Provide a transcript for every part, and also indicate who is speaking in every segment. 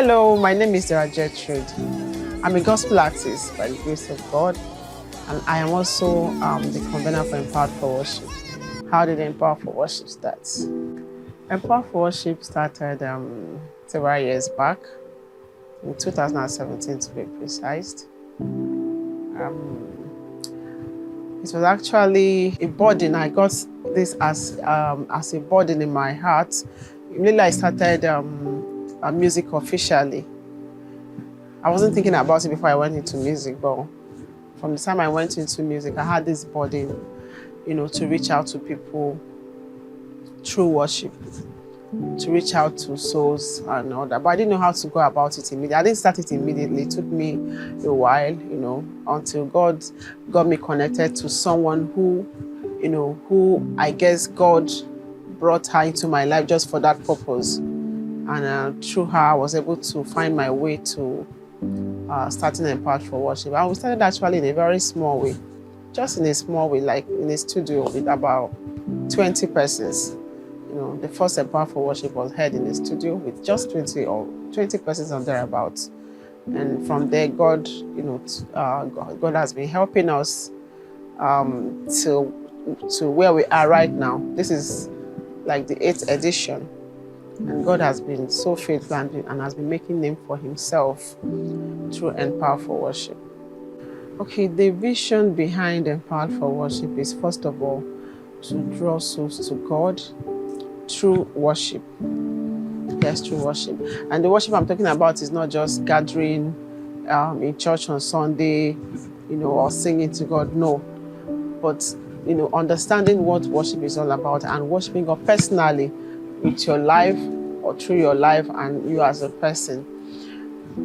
Speaker 1: Hello, my name is Dara Gertrude. I'm a gospel artist by the grace of God, and I am also the convener for Empowered for Worship. How did Empowered for Worship start? Empowered for Worship started several years back, in 2017 to be precise. It was actually a burden. I got this as a burden in my heart. Immediately I started music officially. I wasn't thinking about it before I went into music, but from the time I went into music, I had this burden, to reach out to people through worship, to reach out to souls and all that. But I didn't know how to go about it immediately. I didn't start it immediately. It took me a while, until God got me connected to someone who I guess God brought her into my life just for that purpose. And through her, I was able to find my way to starting Empowered for Worship. And we started actually in a very small way, just in a small way, like in a studio with about 20 persons. The first Empowered for Worship was held in a studio with just 20 persons or thereabouts. And from there, God has been helping us to where we are right now. This is like the 8th edition. And God has been so faithful and has been making name for himself through Empowered for Worship. Okay, the vision behind Empowered for Worship is, first of all, to draw souls to God through worship. Yes, through worship. And the worship I'm talking about is not just gathering in church on Sunday, or singing to God, no. But, understanding what worship is all about and worshiping God personally with your life or through your life and you as a person.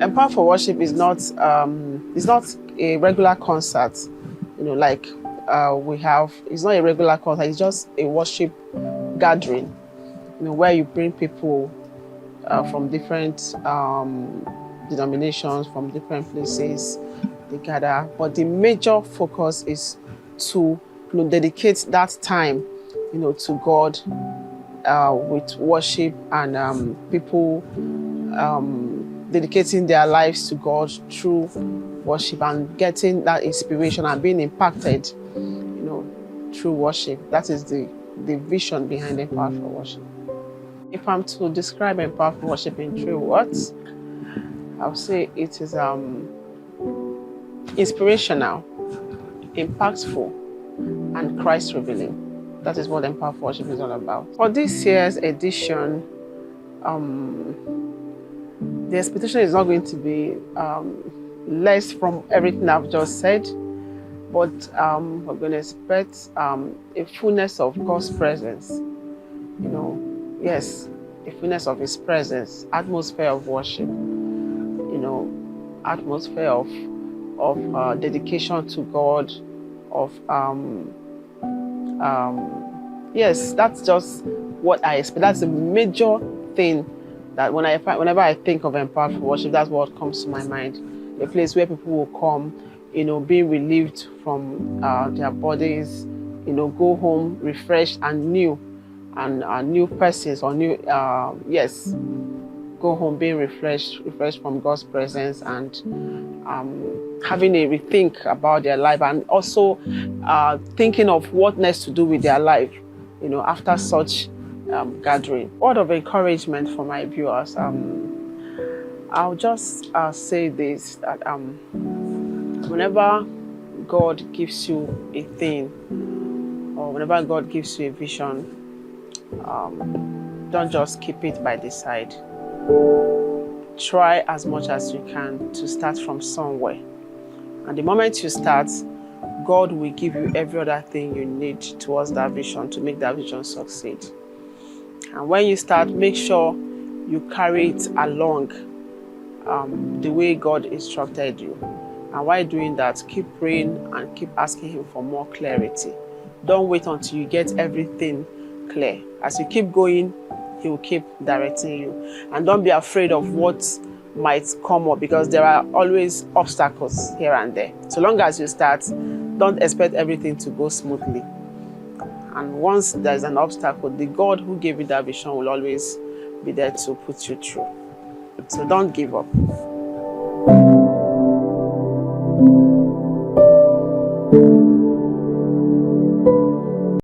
Speaker 1: Empowered for Worship is not a regular concert, like we have. It's not a regular concert. It's just a worship gathering, where you bring people from different denominations, from different places. They gather, but the major focus is to dedicate that time, to God. With worship and people dedicating their lives to God through worship and getting that inspiration and being impacted, through worship. That is the vision behind Empowered for Worship. If I'm to describe Empowered for Worship in 3 words, I'll say it is inspirational, impactful, and Christ revealing. That is what Empowered for Worship is all about. For this year's edition, the expectation is not going to be less from everything I've just said, but we're going to expect a fullness of God's presence. Yes, a fullness of His presence, atmosphere of worship, atmosphere of dedication to God, of yes, that's just what I expect. That's a major thing that whenever I think of Empowered for Worship, that's what comes to my mind. A place where people will come, being relieved from their bodies, go home refreshed and new, and new persons or new, go home being refreshed from God's presence and having a rethink about their life and also thinking of what next to do with their life, after such gathering. Word of encouragement for my viewers. I'll just say this, that whenever God gives you a thing or whenever God gives you a vision, don't just keep it by the side. Try as much as you can to start from somewhere. And the moment you start, God will give you every other thing you need towards that vision to make that vision succeed. And when you start, make sure you carry it along the way God instructed you. And while doing that, keep praying and keep asking Him for more clarity. Don't wait until you get everything clear. As you keep going, He will keep directing you. And don't be afraid of what might come up, because there are always obstacles here and there. So long as you start, don't expect everything to go smoothly. And once there's an obstacle, the God who gave you that vision will always be there to put you through. So don't give up.